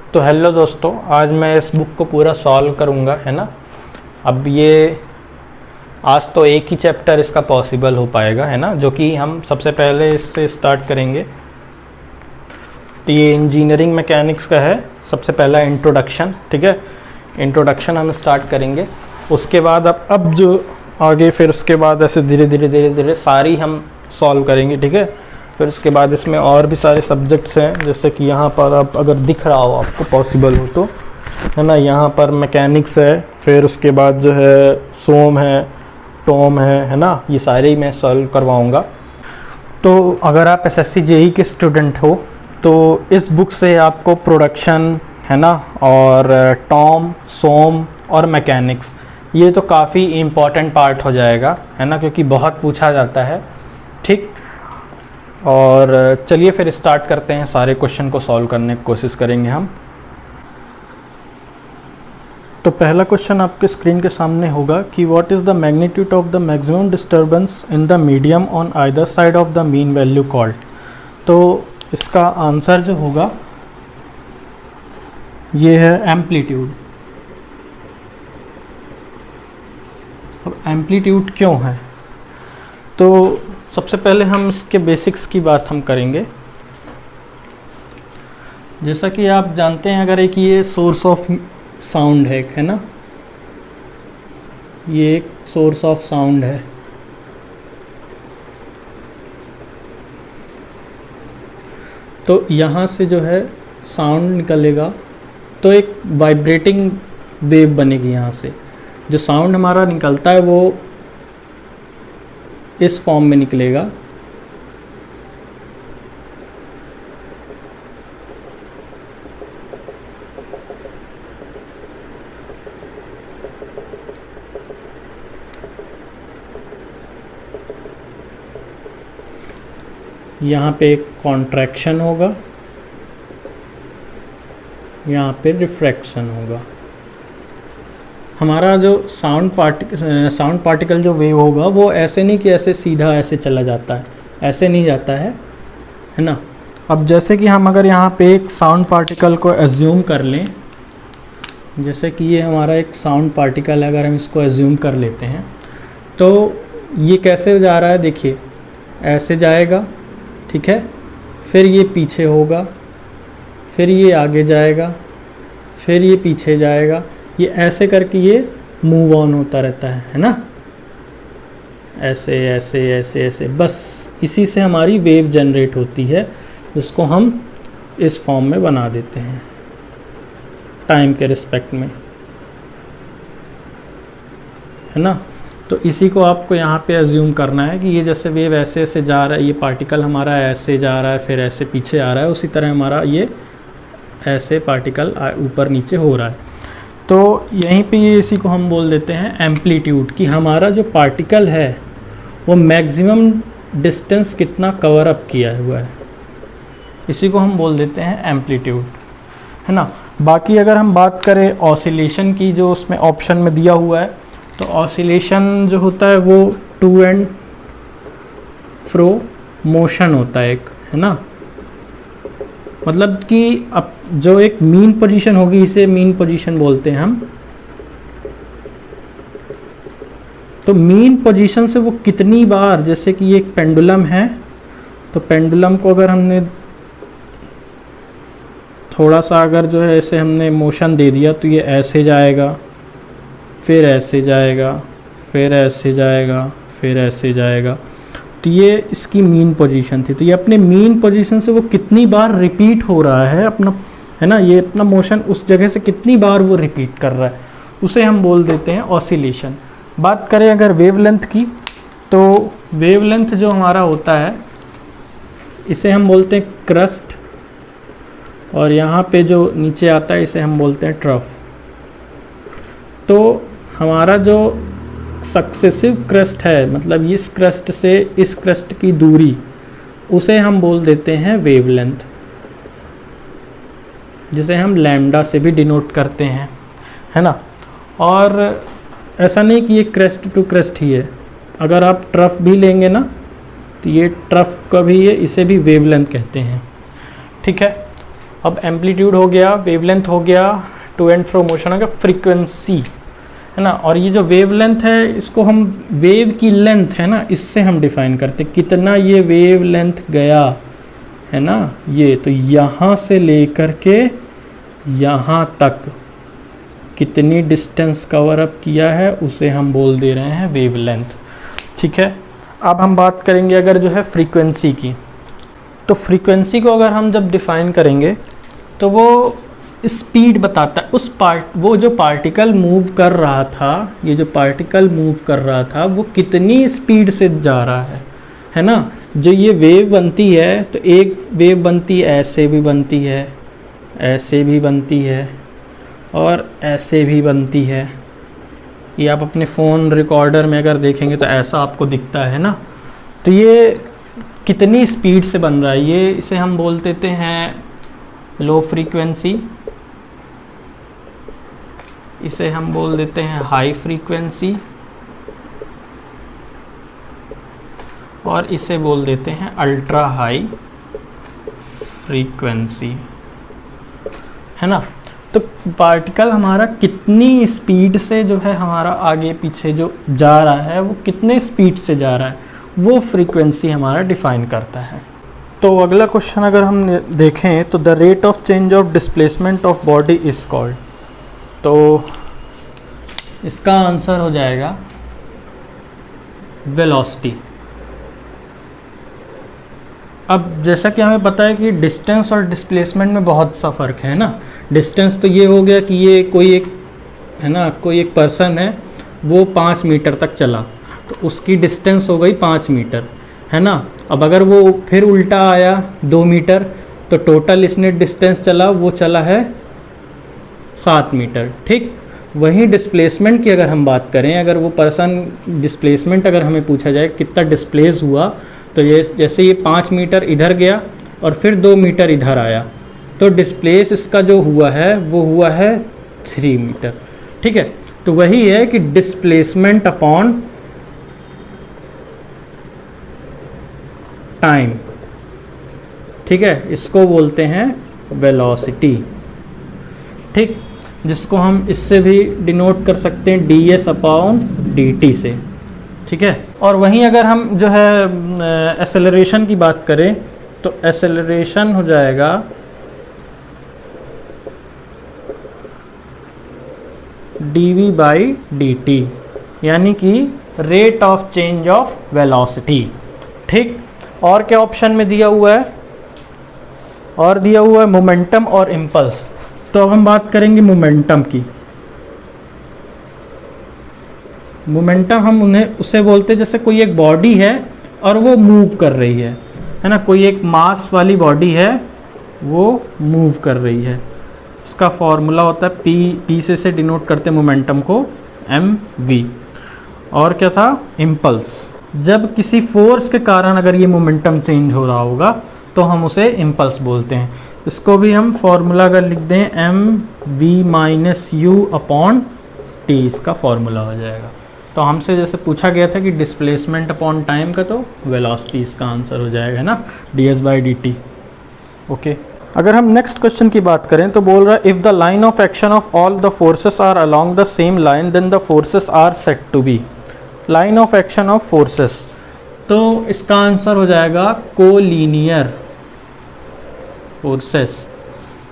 तो हेलो दोस्तों, आज मैं इस बुक को पूरा सॉल्व करूँगा, है ना। अब ये आज तो एक ही चैप्टर इसका पॉसिबल हो पाएगा, है ना, जो कि हम सबसे पहले इससे स्टार्ट करेंगे। तो ये इंजीनियरिंग मैकेनिक्स का है, सबसे पहला इंट्रोडक्शन, ठीक है। इंट्रोडक्शन हम स्टार्ट करेंगे, उसके बाद अब जो आगे फिर उसके बाद ऐसे धीरे धीरे सारी हम सॉल्व करेंगे, ठीक है। फिर उसके बाद इसमें और भी सारे सब्जेक्ट्स हैं, जैसे कि यहाँ पर अब अगर दिख रहा हो आपको, पॉसिबल हो तो, है ना। यहाँ पर मैकेनिक्स है, फिर उसके बाद जो है सोम है, टॉम है ना। ये सारे ही मैं सॉल्व करवाऊँगा। तो अगर आप एसएससी जेई के स्टूडेंट हो तो इस बुक से आपको प्रोडक्शन, है ना, और टॉम, सोम और मैकेनिक्स, ये तो काफ़ी इम्पॉर्टेंट पार्ट हो जाएगा, है ना, क्योंकि बहुत पूछा जाता है, ठीक। और चलिए फिर स्टार्ट करते हैं, सारे क्वेश्चन को सॉल्व करने की कोशिश करेंगे हम। तो पहला क्वेश्चन आपके स्क्रीन के सामने होगा कि what is the magnitude of the maximum disturbance in the medium on either side of the mean value called. तो इसका आंसर जो होगा ये है एम्पलीट्यूड। अब एम्पलीट्यूड क्यों है, तो सबसे पहले हम इसके बेसिक्स की बात हम करेंगे। जैसा कि आप जानते हैं, अगर एक ये सोर्स ऑफ साउंड है ना, ये एक सोर्स ऑफ साउंड है। तो यहाँ से जो है साउंड निकलेगा, तो एक वाइब्रेटिंग वेव बनेगी। यहाँ से जो साउंड हमारा निकलता है वो इस फॉर्म में निकलेगा। यहाँ पे एक कॉन्ट्रैक्शन होगा, यहाँ पे रिफ्रैक्शन होगा। हमारा जो साउंड पार्टिकल जो वेव होगा वो ऐसे नहीं कि ऐसे सीधा ऐसे चला जाता है, ऐसे नहीं जाता है ना। अब जैसे कि हम अगर यहाँ पे एक साउंड पार्टिकल को एज्यूम कर लें, जैसे कि ये हमारा एक साउंड पार्टिकल है, अगर हम इसको एज्यूम कर लेते हैं तो ये कैसे जा रहा है, देखिए ऐसे जाएगा, ठीक है। फिर ये पीछे होगा, फिर ये आगे जाएगा, फिर ये पीछे जाएगा, ये ऐसे करके ये मूव ऑन होता रहता है ना, ऐसे ऐसे ऐसे ऐसे। बस इसी से हमारी वेव जनरेट होती है, जिसको हम इस फॉर्म में बना देते हैं टाइम के रिस्पेक्ट में, है ना। तो इसी को आपको यहाँ पे एज्यूम करना है कि ये जैसे वेव ऐसे ऐसे जा रहा है, ये पार्टिकल हमारा ऐसे जा रहा है, फिर ऐसे पीछे आ रहा है, उसी तरह हमारा ये ऐसे पार्टिकल ऊपर नीचे हो रहा है। तो यहीं पे ये इसी को हम बोल देते हैं एम्पलीट्यूड, कि हमारा जो पार्टिकल है वो मैक्सिमम डिस्टेंस कितना कवर अप किया हुआ है, इसी को हम बोल देते हैं एम्पलीट्यूड, है ना। बाकी अगर हम बात करें ऑसिलेशन की, जो उसमें ऑप्शन में दिया हुआ है, तो ऑसिलेशन जो होता है वो टू एंड फ्रो मोशन होता है एक, है ना। मतलब कि अब जो एक मीन पोजीशन होगी, इसे मीन पोजीशन बोलते हैं हम। तो मीन पोजीशन से वो कितनी बार, जैसे कि ये एक पेंडुलम है, तो पेंडुलम को अगर हमने थोड़ा सा अगर जो है ऐसे हमने मोशन दे दिया, तो ये ऐसे जाएगा, फिर ऐसे जाएगा, फिर ऐसे जाएगा, फिर ऐसे जाएगा। तो ये इसकी मीन पोजीशन थी। तो ये अपने मीन पोजीशन से वो कितनी बार रिपीट हो रहा है अपना, है ना, ये अपना मोशन उस जगह से कितनी बार वो रिपीट कर रहा है, उसे हम बोल देते हैं ऑसिलेशन। बात करें अगर वेवलेंथ की, तो वेवलेंथ जो हमारा होता है, इसे हम बोलते हैं क्रस्ट, और यहाँ पे जो नीचे आता है इसे हम बोलते हैं ट्रफ। तो हमारा जो सक्सेसिव क्रस्ट है, मतलब इस क्रस्ट से इस क्रस्ट की दूरी, उसे हम बोल देते हैं वेवलेंथ, जिसे हम लैम्डा से भी डिनोट करते हैं, है ना। और ऐसा नहीं कि ये क्रस्ट टू क्रस्ट ही है, अगर आप ट्रफ भी लेंगे ना, तो ये ट्रफ का भी है, इसे भी वेवलेंथ कहते हैं, ठीक है। अब एम्पलीट्यूड हो गया, वेवलेंथ हो गया, टू एंड फ्रो मोशन हो गया, फ्रीक्वेंसी है ना। और ये जो वेवलेंथ है इसको हम वेव की लेंथ है ना इससे हम डिफाइन करते कितना ये वेवलेंथ गया है ना। ये तो यहाँ से लेकर के यहाँ तक कितनी डिस्टेंस कवर अप किया है उसे हम बोल दे रहे हैं वेवलेंथ। ठीक है, अब हम बात करेंगे अगर जो है फ्रीक्वेंसी की। तो फ्रीक्वेंसी को अगर हम जब डिफ़ाइन करेंगे तो वो स्पीड बताता है उस वो जो पार्टिकल मूव कर रहा था, ये जो पार्टिकल मूव कर रहा था वो कितनी स्पीड से जा रहा है ना। जो ये वेव बनती है तो एक वेव बनती है ऐसे भी बनती है, ऐसे भी बनती है और ऐसे भी बनती है। ये आप अपने फ़ोन रिकॉर्डर में अगर देखेंगे तो ऐसा आपको दिखता है ना। तो ये कितनी स्पीड से बन रहा है, ये इसे हम बोल देते हैं लो फ्रीक्वेंसी, इसे हम बोल देते हैं हाई फ्रीक्वेंसी और इसे बोल देते हैं अल्ट्रा हाई फ्रीक्वेंसी, है ना। तो पार्टिकल हमारा कितनी स्पीड से जो है हमारा आगे पीछे जो जा रहा है वो कितने स्पीड से जा रहा है वो फ्रीक्वेंसी हमारा डिफाइन करता है। तो अगला क्वेश्चन अगर हम देखें तो the rate of change of displacement of body is called, तो इसका आंसर हो जाएगा वेलोसिटी। अब जैसा कि हमें पता है कि डिस्टेंस और डिस्प्लेसमेंट में बहुत सा फ़र्क है ना। डिस्टेंस तो ये हो गया कि ये कोई एक है ना, कोई एक पर्सन है वो 5 मीटर तक चला तो उसकी डिस्टेंस हो गई 5 मीटर, है ना। अब अगर वो फिर उल्टा आया 2 मीटर तो टोटल इसने डिस्टेंस चला वो चला है 7 मीटर, ठीक। वहीं डिस्प्लेसमेंट की अगर हम बात करें, अगर वो पर्सन डिस्प्लेसमेंट अगर हमें पूछा जाए कितना डिस्प्लेस हुआ, तो ये जैसे ये 5 मीटर इधर गया और फिर 2 मीटर इधर आया तो डिस्प्लेस इसका जो हुआ है वो हुआ है 3 मीटर, ठीक है। तो वही है कि डिस्प्लेसमेंट अपॉन टाइम, ठीक है, इसको बोलते हैं वेलोसिटी, ठीक, जिसको हम इससे भी डिनोट कर सकते हैं ds अपॉन dt से, ठीक है। और वहीं अगर हम जो है एक्सेलरेशन की बात करें तो एक्सेलरेशन हो जाएगा dv बाई dt, यानी कि rate of change of velocity, ठीक। और क्या ऑप्शन में दिया हुआ है, और दिया हुआ है मोमेंटम और इम्पल्स। तो अब हम बात करेंगे मोमेंटम की। मोमेंटम हम उसे बोलते हैं जैसे कोई एक बॉडी है और वो मूव कर रही है ना। कोई एक मास वाली बॉडी है वो मूव कर रही है, इसका फॉर्मूला होता है p से डिनोट करते हैं मोमेंटम को mv। और क्या था, इम्पल्स। जब किसी फोर्स के कारण अगर ये मोमेंटम चेंज हो रहा होगा तो हम उसे इम्पल्स बोलते हैं। इसको भी हम फॉर्मूला अगर लिख दें mv minus u upon t, इसका फॉर्मूला हो जाएगा। तो हमसे जैसे पूछा गया था कि डिस्प्लेसमेंट अपॉन टाइम का, तो वेलोसिटी इसका आंसर हो जाएगा ना, ds बाई dt, ओके। अगर हम नेक्स्ट क्वेश्चन की बात करें तो बोल रहा है if the line of action of all the forces are along the same line then the forces are said to be. Line of action of forces, तो इसका आंसर हो जाएगा कोलिनियर फोर्सेस,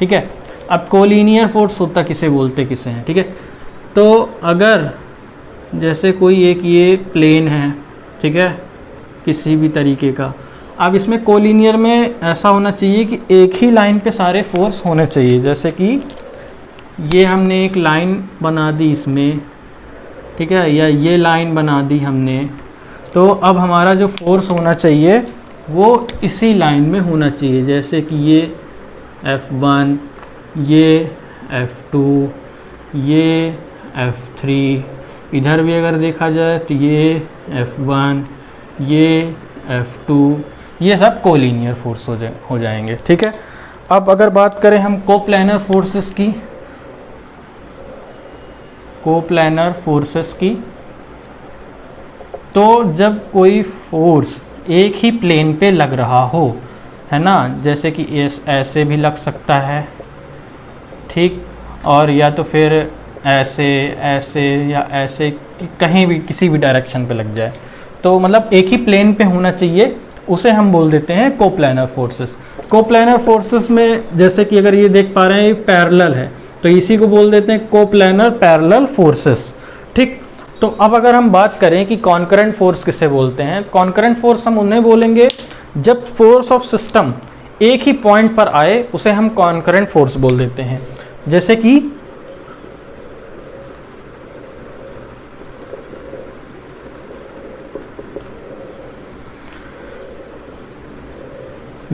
ठीक है। अब कोलिनियर फोर्स होता किसे बोलते किसे हैं, ठीक है। तो अगर जैसे कोई एक ये प्लेन है, ठीक है, किसी भी तरीके का, अब इसमें कोलिनियर में ऐसा होना चाहिए कि एक ही लाइन पे सारे फोर्स होने चाहिए। जैसे कि ये हमने एक लाइन बना दी इसमें, ठीक है, या ये लाइन बना दी हमने, तो अब हमारा जो फोर्स होना चाहिए वो इसी लाइन में होना चाहिए। जैसे कि ये F1, ये F2, ये F3, इधर भी अगर देखा जाए तो ये F1, ये F2, ये सब कोलिनियर फोर्स हो जाएंगे, ठीक है। अब अगर बात करें हम कोप्लानर फोर्सेस की, कोप्लानर फोर्सेस की, तो जब कोई फोर्स एक ही प्लेन पे लग रहा हो है ना, जैसे कि ऐसे भी लग सकता है, ठीक, और या तो फिर ऐसे ऐसे या ऐसे, कहीं भी किसी भी डायरेक्शन पे लग जाए, तो मतलब एक ही प्लेन पे होना चाहिए, उसे हम बोल देते हैं कोप्लानर फोर्सेस। कोप्लानर फोर्सेस में जैसे कि अगर ये देख पा रहे हैं ये पैरेलल है, तो इसी को बोल देते हैं कोप्लानर पैरेलल फोर्सेस, ठीक। तो अब अगर हम बात करें कि कॉन्करेंट फोर्स किसे बोलते हैं, कॉन्करेंट फोर्स हम उन्हें बोलेंगे जब फोर्स ऑफ सिस्टम एक ही पॉइंट पर आए, उसे हम कॉन्करेंट फोर्स बोल देते हैं। जैसे कि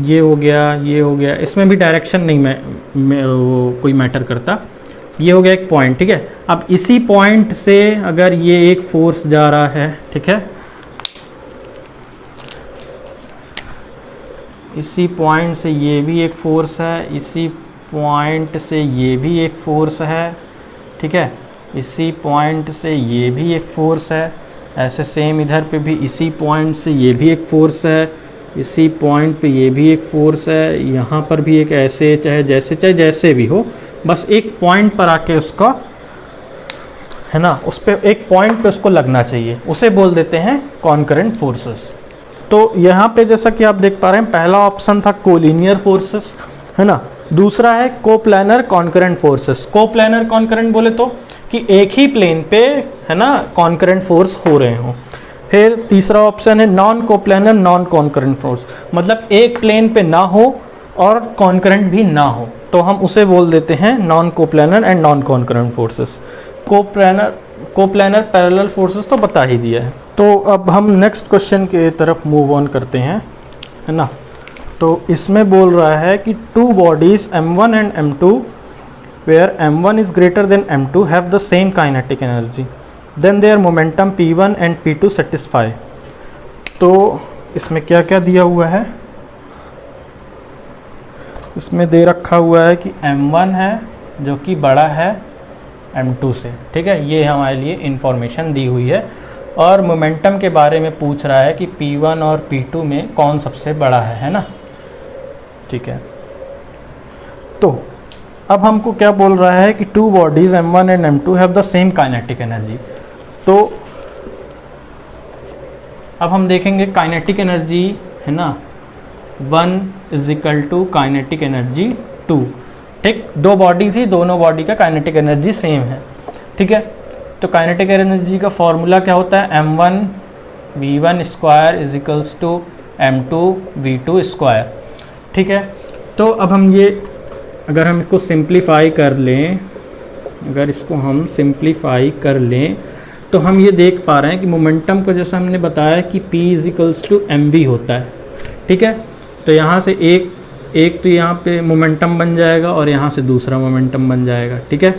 ये हो गया, ये हो गया, इसमें भी डायरेक्शन नहीं में वो कोई मैटर करता, ये हो गया एक पॉइंट, ठीक है। अब इसी पॉइंट से अगर ये एक फोर्स जा रहा है, ठीक है, इसी पॉइंट से ये भी एक फोर्स है, इसी पॉइंट से ये भी एक फोर्स है, ठीक है, इसी पॉइंट से ये भी एक फोर्स है, ऐसे सेम इधर पे भी इसी पॉइंट से ये भी एक फोर्स है, इसी पॉइंट पे ये भी एक फोर्स है, यहाँ पर भी एक, ऐसे चाहे जैसे भी हो, बस एक पॉइंट पर आके उसका, है ना, उस पे एक पॉइंट पे उसको लगना चाहिए, उसे बोल देते हैं कॉन्करेंट फोर्सेस। तो यहाँ पे जैसा कि आप देख पा रहे हैं, पहला ऑप्शन था कोलिनियर फोर्सेस, है ना, दूसरा है coplanar concurrent forces. Coplanar concurrent बोले तो कि एक ही प्लेन पे, है ना, कॉन्करेंट फोर्स हो रहे हों। फिर तीसरा ऑप्शन है non coplanar non concurrent force, मतलब एक प्लेन पे ना हो और कॉन्करेंट भी ना हो, तो हम उसे बोल देते हैं non coplanar and non concurrent forces. Coplanar parallel forces तो बता ही दिया है। तो अब हम नेक्स्ट क्वेश्चन के तरफ मूव ऑन करते हैं, है ना। तो इसमें बोल रहा है कि two bodies m1 and m2 where m1 is greater than m2 have the same kinetic energy, then their momentum p1 and p2 satisfy. तो इसमें क्या क्या दिया हुआ है, इसमें दे रखा हुआ है कि m1 है जो कि बड़ा है m2 से, ठीक है, ये हमारे लिए इंफॉर्मेशन दी हुई है, और मोमेंटम के बारे में पूछ रहा है कि p1 और p2 में कौन सबसे बड़ा है ना, ठीक है। तो अब हमको क्या बोल रहा है कि two bodies m1 and m2 have the same kinetic energy. तो अब हम देखेंगे काइनेटिक एनर्जी, है ना, 1 is equal to kinetic energy 2, ठीक, दो बॉडी थी, दोनों बॉडी का काइनेटिक एनर्जी सेम है, ठीक है। तो काइनेटिक एनर्जी का फॉर्मूला क्या होता है, m1 v1 square is equals to m2 v2 square, ठीक है। तो अब हम ये, अगर हम इसको सिंप्लीफाई कर लें, अगर इसको हम सिंप्लीफाई कर लें तो हम ये देख पा रहे हैं कि मोमेंटम को जैसा हमने बताया कि p is equals to mv होता है, ठीक है। तो यहाँ से एक तो यहाँ पे मोमेंटम बन जाएगा और यहाँ से दूसरा मोमेंटम बन जाएगा, ठीक है।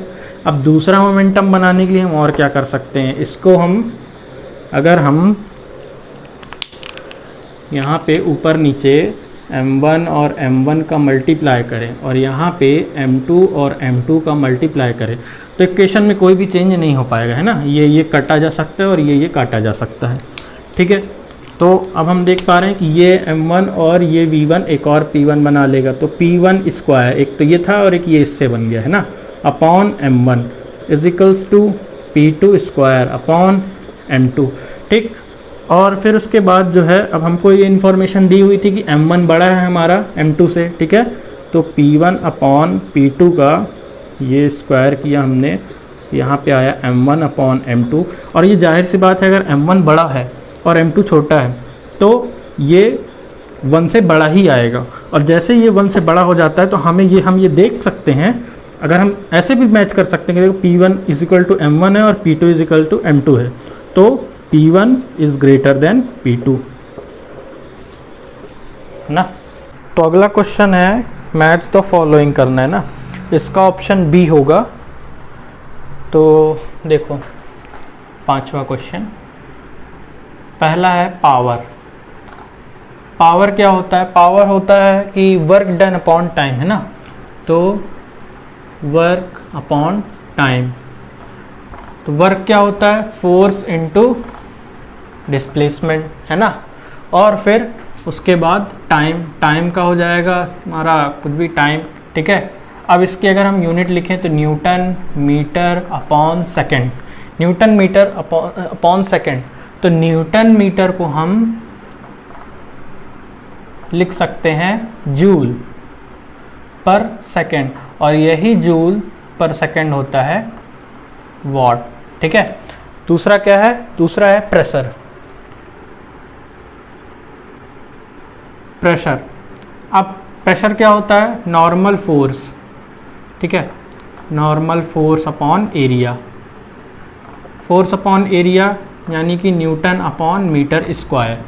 अब दूसरा मोमेंटम बनाने के लिए हम और क्या कर सकते हैं, इसको हम, अगर हम यहाँ पे ऊपर नीचे m1 और m1 का मल्टीप्लाई करें और यहाँ पे m2 और m2 का मल्टीप्लाई करें, तो इक्वेशन में कोई भी चेंज नहीं हो पाएगा, है ना, ये काटा जा सकता है और ये काटा जा सकता है, ठीक है। तो अब हम देख पा रहे हैं कि ये m1 और ये v1 एक और p1 बना लेगा, तो p1 स्क्वायर, एक तो ये था और एक ये इससे बन गया, है ना, upon m1 is equals to p2 square upon m2, ठीक। और फिर उसके बाद जो है, अब हमको ये इन्फॉर्मेशन दी हुई थी कि m1 बड़ा है हमारा m2 से, ठीक है। तो p1 अपॉन p2 का ये स्क्वायर किया हमने, यहाँ पे आया m1 अपॉन m2, और ये जाहिर सी बात है अगर m1 बड़ा है और m2 छोटा है तो ये 1 से बड़ा ही आएगा, और जैसे ये 1 से बड़ा हो जाता है तो हम ये देख सकते हैं, अगर हम ऐसे भी मैच कर सकते हैं कि p1 is equal to m1 है और p2 is equal to m2 है, तो p1 is greater then p2, ना। तो अगला क्वेश्चन है मैच द फॉलोइंग करना है ना, इसका ऑप्शन बी होगा। तो देखो पांचवा क्वेश्चन, पहला है पावर। पावर क्या होता है, पावर होता है कि वर्क डन अपॉन टाइम, है ना, तो वर्क अपॉन टाइम, तो वर्क क्या होता है, फोर्स इनटू डिस्प्लेसमेंट, है ना, और फिर उसके बाद टाइम का हो जाएगा हमारा कुछ भी टाइम, ठीक है। अब इसकी अगर हम यूनिट लिखें तो newton metre upon second, newton metre upon second. तो न्यूटन मीटर को हम लिख सकते हैं जूल पर सेकेंड, और यही जूल पर सेकेंड होता है वॉट, ठीक है। दूसरा क्या है, दूसरा है प्रेशर। प्रेशर, अब प्रेशर क्या होता है, नॉर्मल फोर्स, ठीक है, normal force upon area. Force upon area यानी कि newton upon metre square.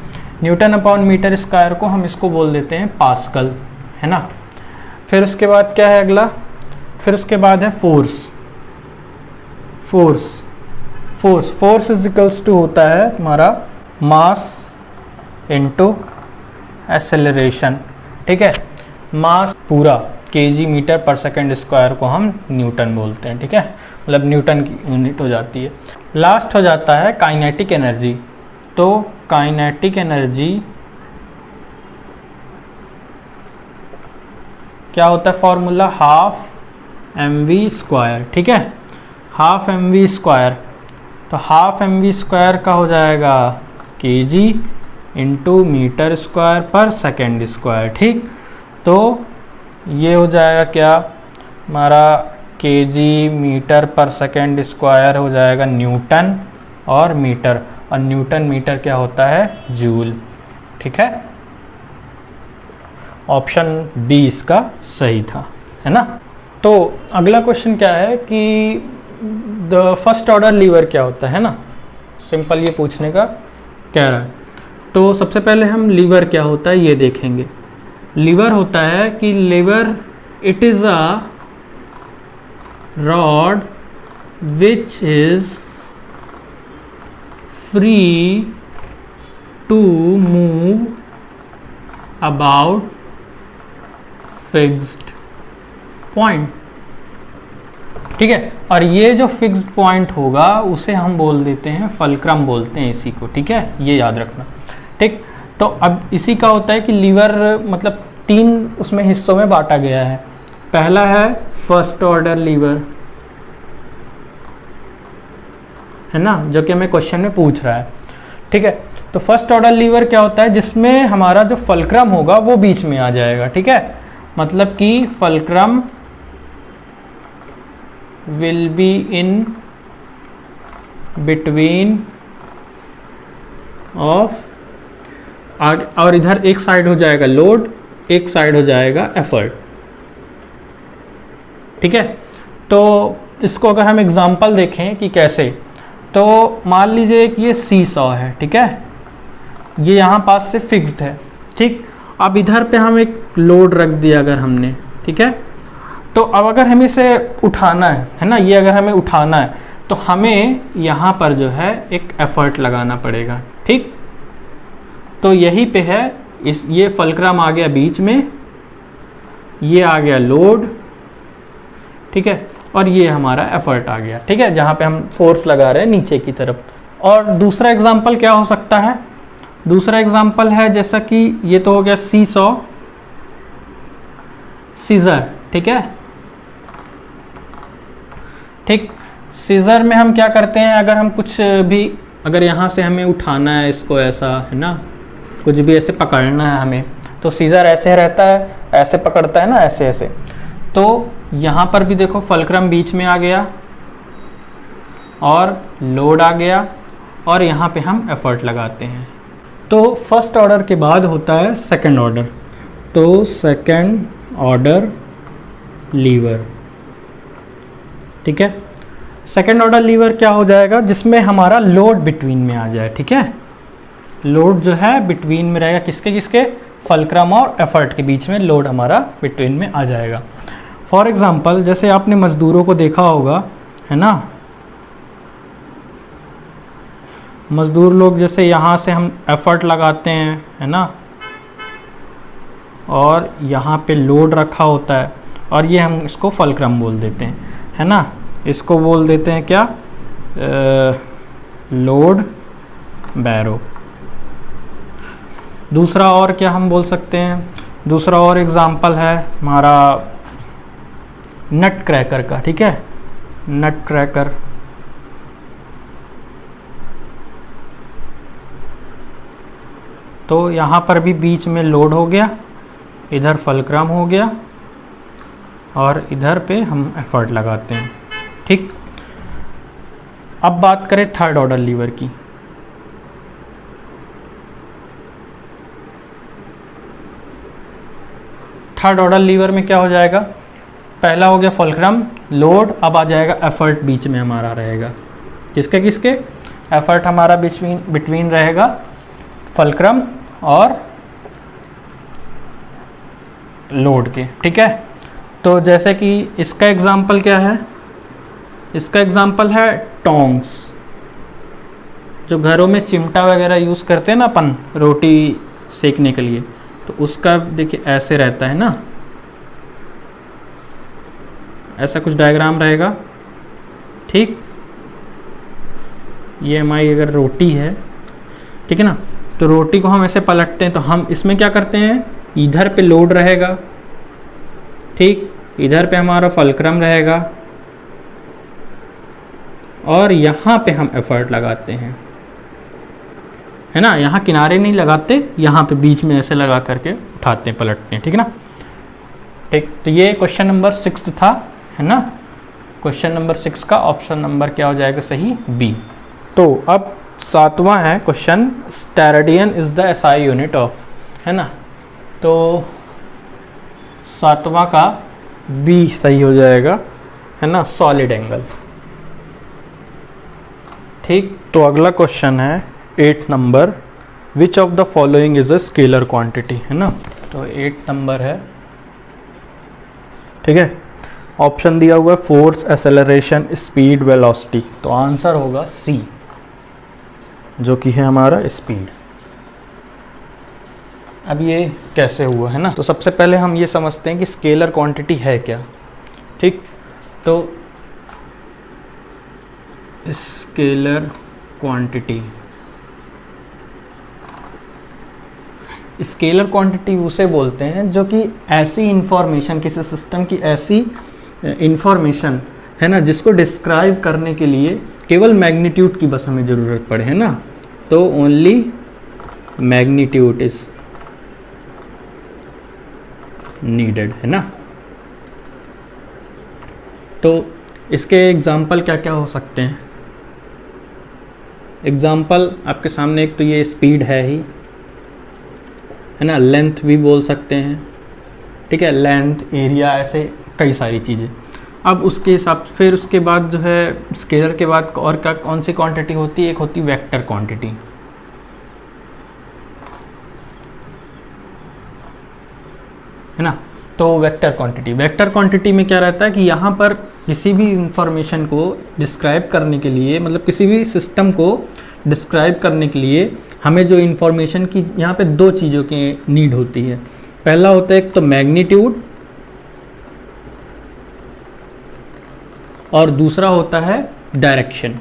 Newton upon metre square को हम इसको बोल देते हैं पास्कल, है ना। फिर उसके बाद क्या है अगला, फिर उसके बाद है force. Force is equals to होता है हमारा मास इनटू एक्सेलरेशन, ठीक है। मास पूरा केजी मीटर पर सेकंड स्क्वायर को हम न्यूटन बोलते हैं, ठीक है, मतलब न्यूटन की यूनिट हो जाती है। लास्ट हो जाता है काइनेटिक एनर्जी। तो काइनेटिक एनर्जी क्या होता है, फॉर्मूला हाफ mv स्क्वायर, ठीक है, हाफ mv स्क्वायर। तो हाफ mv स्क्वायर का हो जाएगा kg इंटू मीटर स्क्वायर पर सेकेंड स्क्वायर, ठीक। तो ये हो जाएगा क्या हमारा kg मीटर पर सेकेंड स्क्वायर हो जाएगा न्यूटन और मीटर, और न्यूटन मीटर क्या होता है जूल, ठीक है। ऑप्शन बी इसका सही था, है ना। तो अगला क्वेश्चन क्या है कि द फर्स्ट ऑर्डर लीवर क्या होता है ना, सिंपल ये पूछने का कह रहा है। तो सबसे पहले हम लीवर क्या होता है ये देखेंगे। लीवर होता है कि lever it is a rod which is free to move about fixed point, ठीक है। और ये जो फिक्स्ड पॉइंट होगा उसे हम बोल देते हैं फल्क्रम बोलते हैं इसी को, ठीक है, ये याद रखना, ठीक। तो अब इसी का होता है कि लीवर मतलब 3 उसमें हिस्सों में बांटा गया है। पहला है फर्स्ट ऑर्डर लीवर, है ना, जो कि हमें क्वेश्चन में पूछ रहा है, ठीक है। तो फर्स्ट ऑर्डर लीवर क्या होता है, जिसमें हमारा जो फल्क्रम होगा वो बीच में आ जाएगा, ठीक है, मतलब कि fulcrum will be in between of, और इधर एक साइड हो जाएगा लोड, एक साइड हो जाएगा एफर्ट, ठीक है। तो इसको अगर हम एग्जांपल देखें कि कैसे, तो मान लीजिए कि ये सी सॉ है, ठीक है, ये यहाँ पास से फिक्स्ड है, ठीक। अब इधर पे हम एक लोड रख दिया अगर हमने, ठीक है। तो अब अगर हमें इसे उठाना है ना, ये अगर हमें उठाना है तो हमें यहाँ पर जो है एक एफर्ट लगाना पड़ेगा, ठीक। तो यही पे है ये फल्क्रम आ गया बीच में, ये आ गया लोड, ठीक है, और ये हमारा एफर्ट आ गया, ठीक है, जहाँ पे हम फोर्स लगा रहे हैं नीचे की तरफ। और दूसरा एग्जांपल क्या हो सकता है, दूसरा एग्जांपल है जैसा कि ये तो हो गया सी सॉ, सीजर, ठीक है, ठीक। सीजर में हम क्या करते हैं, अगर हम कुछ भी, अगर यहाँ से हमें उठाना है इसको, ऐसा है ना, कुछ भी ऐसे पकड़ना है हमें, तो सीजर ऐसे रहता है, ऐसे पकड़ता है ना, ऐसे ऐसे। तो यहाँ पर भी देखो फल्क्रम बीच में आ गया और लोड आ गया, और यहाँ पे हम एफर्ट लगाते हैं। तो फर्स्ट ऑर्डर के बाद होता है सेकंड ऑर्डर। तो सेकंड ऑर्डर लीवर, ठीक है। सेकंड ऑर्डर लीवर क्या हो जाएगा, जिसमें हमारा लोड बिटवीन में आ जाए, ठीक है, लोड जो है बिटवीन में रहेगा, किसके किसके, फल्क्रम और एफर्ट के बीच में लोड हमारा बिटवीन में आ जाएगा। फॉर एग्जांपल जैसे आपने मज़दूरों को देखा होगा, है ना, मज़दूर लोग जैसे यहाँ से हम एफर्ट लगाते हैं, है ना, और यहाँ पे लोड रखा होता है, और ये हम इसको फल्क्रम बोल देते हैं, है ना, इसको बोल देते हैं क्या, लोड बैरो। दूसरा और क्या हम बोल सकते हैं, दूसरा और एग्जाम्पल है हमारा नट क्रैकर का, ठीक है, नट क्रैकर। तो यहाँ पर भी बीच में लोड हो गया, इधर फलक्रम हो गया और इधर पे हम एफर्ट लगाते हैं, ठीक। अब बात करें थर्ड ऑर्डर लीवर की। थर्ड ऑर्डर लीवर में क्या हो जाएगा, पहला हो गया फलक्रम लोड, अब आ जाएगा एफर्ट बीच में हमारा रहेगा, किसके किसके, एफर्ट हमारा बिटवीन रहेगा फलक्रम और लोड के, ठीक है। तो जैसे कि इसका एग्जाम्पल क्या है, इसका एग्जाम्पल है टोंग्स, जो घरों में चिमटा वगैरह यूज़ करते हैं ना अपन रोटी सेकने के लिए, तो उसका देखिए ऐसे रहता है ना, ऐसा कुछ डायग्राम रहेगा, ठीक। ये हमारी अगर रोटी है, ठीक है ना, तो रोटी को हम ऐसे पलटते हैं, तो हम इसमें क्या करते हैं, इधर पे लोड रहेगा, ठीक, इधर पे हमारा फलक्रम रहेगा और यहाँ पे हम एफर्ट लगाते हैं, है ना। यहाँ किनारे नहीं लगाते, यहाँ पे बीच में ऐसे लगा करके उठाते हैं, पलटते हैं, ठीक है ना, ठीक। तो ये क्वेश्चन नंबर 6 था, है ना। क्वेश्चन नंबर 6 का ऑप्शन नंबर क्या हो जाएगा सही, बी। तो अब 7वां है question, steradian is the SI unit of, है ना। तो 7वां का बी सही हो जाएगा, है ना, सॉलिड एंगल, ठीक। तो अगला क्वेश्चन है 8 number, which of the following is a scalar quantity, है ना। तो 8 नंबर है, ठीक है। ऑप्शन दिया हुआ है फोर्स, एक्सेलरेशन, स्पीड, वेलोसिटी, तो आंसर होगा सी, जो कि है हमारा स्पीड। अब ये कैसे हुआ, है ना। तो सबसे पहले हम ये समझते हैं कि स्केलर क्वांटिटी है क्या, ठीक। तो स्केलर क्वांटिटी, स्केलर क्वांटिटी उसे बोलते हैं जो कि ऐसी इंफॉर्मेशन, किसी सिस्टम की ऐसी इंफॉर्मेशन, है ना, जिसको डिस्क्राइब करने के लिए केवल मैग्नीट्यूड की बस हमें ज़रूरत पड़े, है ना। तो ओनली मैग्नीट्यूड इज नीडेड, है ना। तो इसके एग्जाम्पल क्या क्या हो सकते हैं, एग्जाम्पल आपके सामने, एक तो ये स्पीड है ही, है ना, लेंथ भी बोल सकते हैं, ठीक है, लेंथ, एरिया, ऐसे कई सारी चीज़ें। अब उसके हिसाब फिर उसके बाद जो है स्केलर के बाद और क्या कौन सी क्वांटिटी होती है, एक होती है वेक्टर क्वांटिटी, है ना। तो वेक्टर क्वांटिटी में क्या रहता है कि यहाँ पर किसी भी इंफॉर्मेशन को डिस्क्राइब करने के लिए, मतलब किसी भी सिस्टम को डिस्क्राइब करने के लिए हमें जो इंफॉर्मेशन की यहाँ पे 2 चीज़ों की नीड होती है। पहला होता है एक तो मैग्नीट्यूड और दूसरा होता है डायरेक्शन,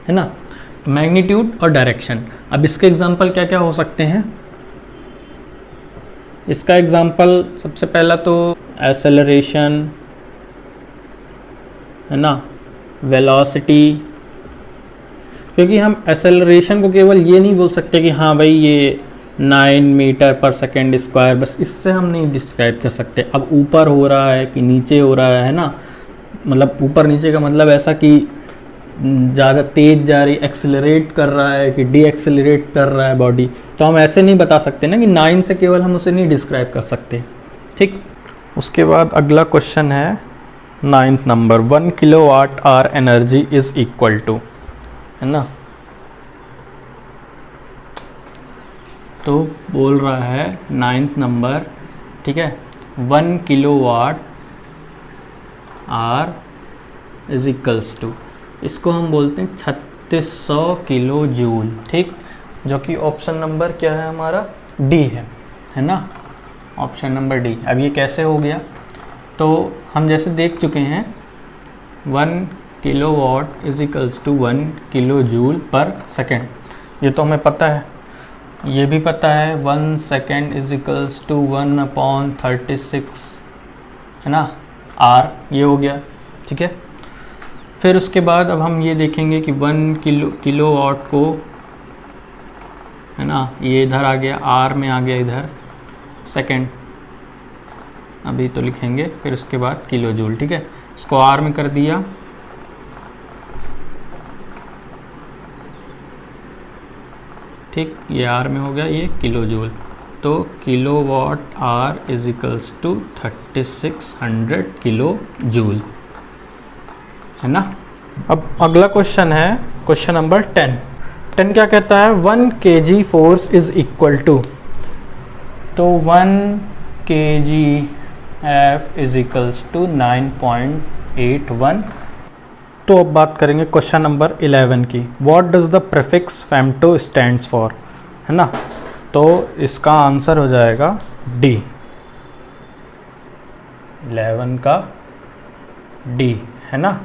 है ना, मैग्नीट्यूड और डायरेक्शन। अब इसके एग्जांपल क्या क्या हो सकते हैं, इसका एग्जांपल सबसे पहला तो एक्सेलरेशन, है ना, वेलोसिटी, क्योंकि हम एक्सेलरेशन को केवल ये नहीं बोल सकते कि हाँ भाई ये 9 मीटर पर सेकेंड स्क्वायर, बस इससे हम नहीं डिस्क्राइब कर सकते। अब ऊपर हो रहा है कि नीचे हो रहा है ना, मतलब ऊपर नीचे का मतलब ऐसा कि ज़्यादा तेज़ जा रही, एक्सेलरेट कर रहा है कि डी एक्सेलरेट कर रहा है बॉडी, तो हम ऐसे नहीं बता सकते ना कि 9 से केवल हम उसे नहीं डिस्क्राइब कर सकते, ठीक। उसके बाद अगला क्वेश्चन है 9th number, 1 kilowatt hour energy is equal to, है ना। तो बोल रहा है 9th नंबर, ठीक है, 1 kilowatt hour is equals to, इसको हम बोलते हैं 3600 किलो जूल, ठीक, जो कि ऑप्शन नंबर क्या है हमारा, डी है ना, ऑप्शन नंबर डी। अब ये कैसे हो गया, तो हम जैसे देख चुके हैं 1 kilowatt is equals to 1 kilo joule पर सेकेंड। ये तो हमें पता है, ये भी पता है 1 सेकेंड इज इक्वल्स टू 1/36 है ना आर, ये हो गया। ठीक है, फिर उसके बाद अब हम ये देखेंगे कि 1 किलो वाट को है ना, ये इधर आ गया, आर में आ गया इधर सेकेंड, अभी तो लिखेंगे, फिर उसके बाद किलो जूल। ठीक है, इसको आर में कर दिया, ठीक, ये आर में हो गया, ये किलो जूल, तो kilo watt hour is equals to 3600 kilo joule, है ना। अब अगला क्वेश्चन है क्वेश्चन नंबर 10 क्या कहता है, 1 kg force is equal to, तो 1 kg F is equals to 9.81। तो अब बात करेंगे क्वेश्चन नंबर 11 की, what does the prefix femto stands for, है ना। तो इसका आंसर हो जाएगा डी, 11 का डी, है ना,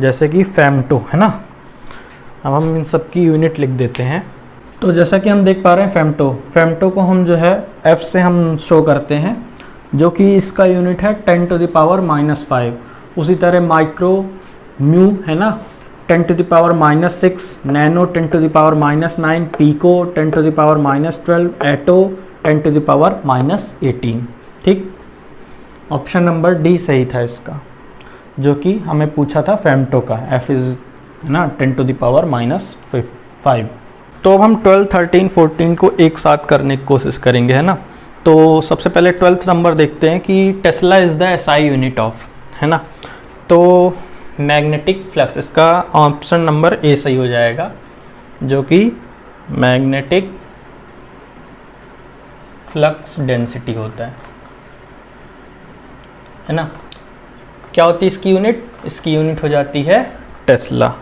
जैसे कि फेम्टो, है ना। अब हम इन सब की यूनिट लिख देते हैं। तो जैसा कि हम देख पा रहे हैं फेम्टो को हम जो है F से हम शो करते हैं, जो कि इसका यूनिट है 10⁻⁻5। उसी तरह माइक्रो म्यू है ना 10⁻⁻6, नैनो 10⁻⁻9, पीको 10⁻⁻12, एटो 10⁻⁻18। ठीक, ऑप्शन नंबर डी सही था इसका, जो कि हमें पूछा था फेम्टो का, F इज है ना 10⁻⁵। तो अब हम 12, 13, 14 को एक साथ करने की कोशिश करेंगे, है ना। तो सबसे पहले 12th नंबर देखते हैं कि Tesla is the SI unit of, है ना। तो मैग्नेटिक फ्लक्स, इसका ऑप्शन नंबर ए सही हो जाएगा, जो कि मैग्नेटिक फ्लक्स डेंसिटी होता है ना। क्या होती है इसकी यूनिट, इसकी यूनिट हो जाती है टेस्ला।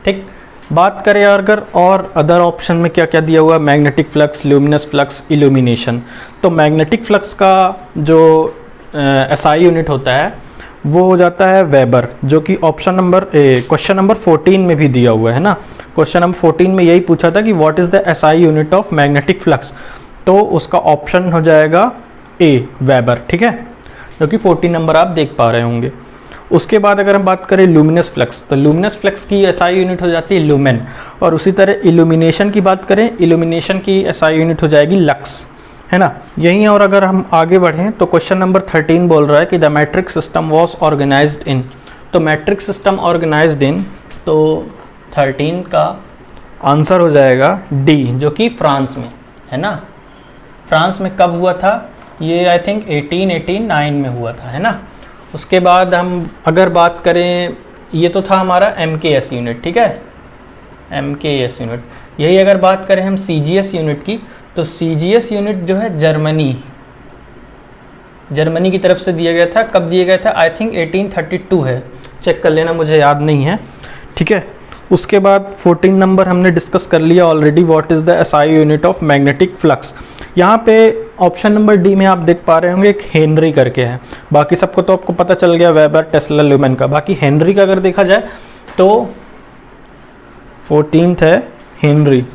ठीक, बात करें अगर और अदर ऑप्शन में क्या क्या दिया हुआ, magnetic flux, luminous flux, illumination. तो मैग्नेटिक फ्लक्स का जो SI यूनिट होता है वो हो जाता है वेबर, जो कि ऑप्शन नंबर क्वेश्चन नंबर 14 में भी दिया हुआ है ना। क्वेश्चन नंबर 14 में यही पूछा था कि what is the SI unit of magnetic flux, तो उसका ऑप्शन हो जाएगा ए, वेबर। ठीक है, जो कि 14 नंबर आप देख पा रहे होंगे। उसके बाद अगर हम बात करें लुमिनस फ्लक्स, तो लुमिनस फ्लक्स की SI यूनिट हो जाती है लुमेन। और उसी तरह इल्यूमिनेशन की बात करें, इल्यूमिनेशन की SI यूनिट हो जाएगी लक्स, है ना। यहीं और अगर हम आगे बढ़ें तो क्वेश्चन नंबर 13 बोल रहा है कि the metric system was organised in, तो मैट्रिक सिस्टम ऑर्गेनाइज्ड इन, तो 13 का आंसर हो जाएगा डी, जो कि फ्रांस में, है ना। फ्रांस में कब हुआ था ये, आई थिंक 1889 में हुआ था, है ना। उसके बाद हम अगर बात करें, ये तो था हमारा MKS यूनिट, ठीक है, MKS यूनिट। यही अगर बात करें हम CGS यूनिट की, तो CGS यूनिट जो है जर्मनी की तरफ से दिया गया था। कब दिया गया था, आई थिंक 1832 है, चेक कर लेना, मुझे याद नहीं है। ठीक है, उसके बाद 14 नंबर हमने डिस्कस कर लिया already, what is the SI unit of magnetic flux. यहाँ पे ऑप्शन नंबर डी में आप देख पा रहे होंगे एक हेनरी करके है, बाकी सबको तो आपको पता चल गया वेबर, टेस्ला, ल्यूमेन का। बाकी हेनरी का अगर देखा जाए तो 14th है हेनरी,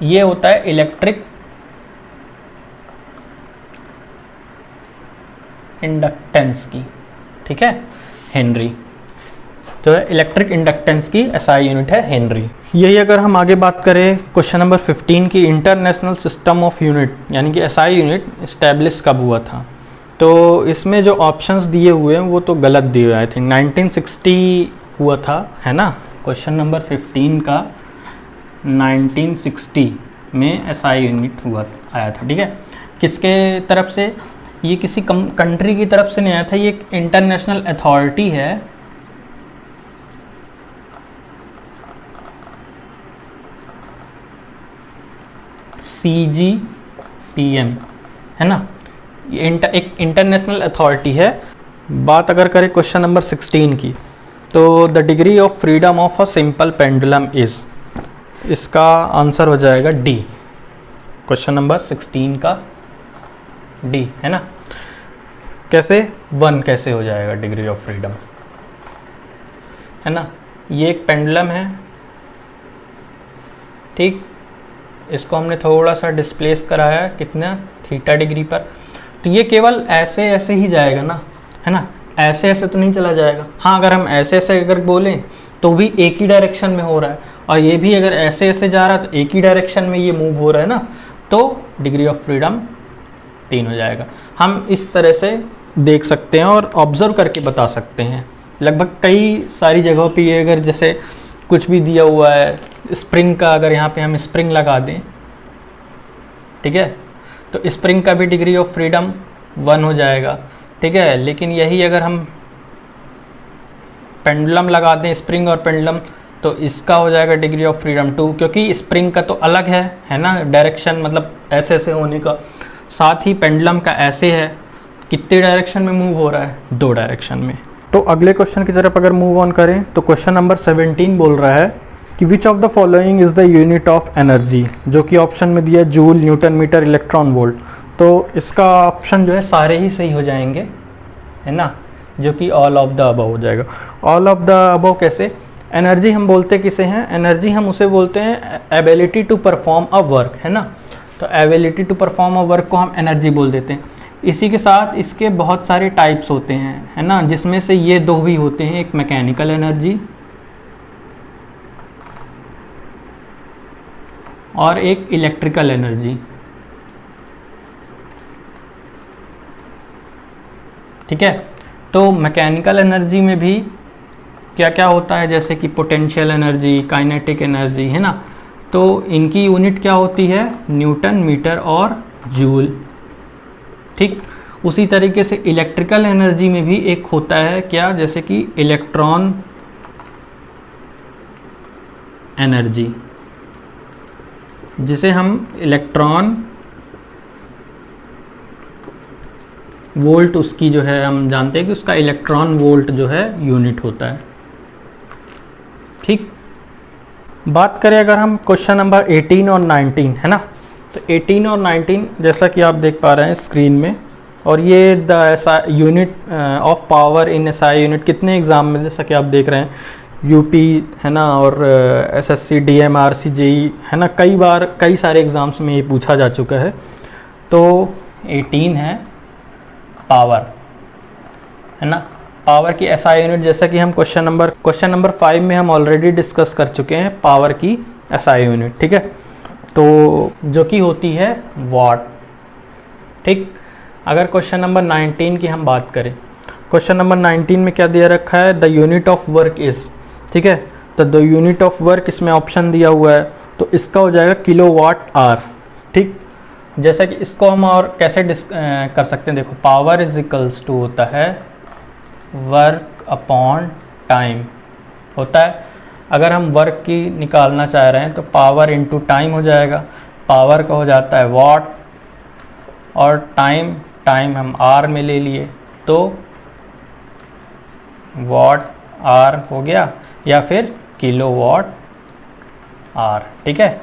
ये होता है इलेक्ट्रिक इंडक्टेंस की, ठीक है, हेनरी जो है इलेक्ट्रिक इंडक्टेंस की SI यूनिट है हेनरी। यही अगर हम आगे बात करें क्वेश्चन नंबर 15 की, इंटरनेशनल सिस्टम ऑफ यूनिट यानी कि SI यूनिट इस्टेब्लिश कब हुआ था, तो इसमें जो ऑप्शंस दिए हुए हैं वो तो गलत दिए हुए हैं। आई थिंक 1960 हुआ था, है ना। क्वेश्चन नंबर 15 का 1960 में SI यूनिट हुआ आया था, ठीक है। किसके तरफ से, ये किसी कंट्री की तरफ से नहीं आया था, ये एक इंटरनेशनल अथॉरिटी है, CGTM, है ना। ये एक इंटरनेशनल अथॉरिटी है। बात अगर करें क्वेश्चन नंबर 16 की, तो the degree of freedom of a simple pendulum is, इसका आंसर हो जाएगा डी, क्वेश्चन नंबर 16 का डी, है ना। कैसे 1 कैसे हो जाएगा डिग्री ऑफ फ्रीडम, है ना। ये एक पेंडुलम है, ठीक, इसको हमने थोड़ा सा डिस्प्लेस कराया कितना थीटा डिग्री पर, तो ये केवल ऐसे ऐसे ही जाएगा ना, है ना, ऐसे ऐसे तो नहीं चला जाएगा। हाँ, अगर हम ऐसे ऐसे अगर बोलें तो भी एक ही डायरेक्शन में हो रहा है, और ये भी अगर ऐसे ऐसे जा रहा है तो एक ही डायरेक्शन में ये मूव हो रहा है ना, तो डिग्री ऑफ फ्रीडम 3 हो जाएगा। हम इस तरह से देख सकते हैं और ऑब्जर्व करके बता सकते हैं। लगभग कई सारी जगहों पे ये अगर जैसे कुछ भी दिया हुआ है स्प्रिंग का, अगर यहाँ पे हम स्प्रिंग लगा दें, ठीक है, तो स्प्रिंग का भी डिग्री ऑफ फ्रीडम 1 हो जाएगा, ठीक है। लेकिन यही अगर हम पेंडुलम लगा दें, स्प्रिंग और पेंडुलम, तो इसका हो जाएगा डिग्री ऑफ फ्रीडम 2, क्योंकि स्प्रिंग का तो अलग है ना, डायरेक्शन मतलब ऐसे ऐसे होने का, साथ ही पेंडुलम का ऐसे है, कितने डायरेक्शन में मूव हो रहा है, 2 डायरेक्शन में। तो अगले क्वेश्चन की तरफ अगर मूव ऑन करें तो क्वेश्चन नंबर 17 बोल रहा है कि which of the following is the unit of energy, जो कि ऑप्शन में दिया joule, newton metre, electron volt. तो इसका ऑप्शन जो है सारे ही सही हो जाएंगे, है ना, जो कि ऑल ऑफ द अबव हो जाएगा। ऑल ऑफ द अबव कैसे? एनर्जी हम बोलते किसे हैं? एनर्जी हम उसे बोलते हैं ability to perform a work, है ना, तो ability to perform a work को हम एनर्जी बोल देते हैं। इसी के साथ इसके बहुत सारे टाइप्स होते हैं, है ना, जिसमें से ये 2 भी होते हैं, एक मैकेनिकल एनर्जी और एक इलेक्ट्रिकल एनर्जी, ठीक है। तो मैकेनिकल एनर्जी में भी क्या क्या होता है, जैसे कि पोटेंशियल एनर्जी, काइनेटिक एनर्जी, है ना, तो इनकी यूनिट क्या होती है? न्यूटन मीटर और जूल, ठीक। उसी तरीके से इलेक्ट्रिकल एनर्जी में भी एक होता है क्या, जैसे कि इलेक्ट्रॉन एनर्जी, जिसे हम इलेक्ट्रॉन वोल्ट, उसकी जो है हम जानते हैं कि उसका इलेक्ट्रॉन वोल्ट जो है यूनिट होता है, ठीक। बात करें अगर हम क्वेश्चन नंबर 18 और 19, है ना, तो 18 और 19 जैसा कि आप देख पा रहे हैं स्क्रीन में, और ये the unit of power in SI unit कितने एग्ज़ाम में, जैसा कि आप देख रहे हैं, यूपी, है ना, और एसएससी, डीएमआरसी, जेई, है ना, कई बार कई सारे एग्ज़ाम्स में ये पूछा जा चुका है। तो 18 है पावर, है ना, पावर की एसआई यूनिट, जैसा कि हम क्वेश्चन नंबर 5 में हम ऑलरेडी डिस्कस कर चुके हैं पावर की एसआई यूनिट, ठीक है, तो जो कि होती है वाट, ठीक। अगर क्वेश्चन नंबर 19 की हम बात करें, क्वेश्चन नंबर 19 में क्या दिया रखा है? The unit of work is, ठीक है, तो द यूनिट ऑफ वर्क इसमें ऑप्शन दिया हुआ है, तो इसका हो जाएगा किलोवाट आवर, ठीक। जैसा कि इसको हम और कैसे कर सकते हैं, देखो, पावर इज इक्वल्स टू होता है वर्क अपॉन टाइम होता है। अगर हम वर्क की निकालना चाह रहे हैं तो पावर इंटू टाइम हो जाएगा, पावर का हो जाता है वाट, और टाइम हम आर में ले लिए तो वाट आर हो गया, या फिर किलोवाट आर, ठीक है।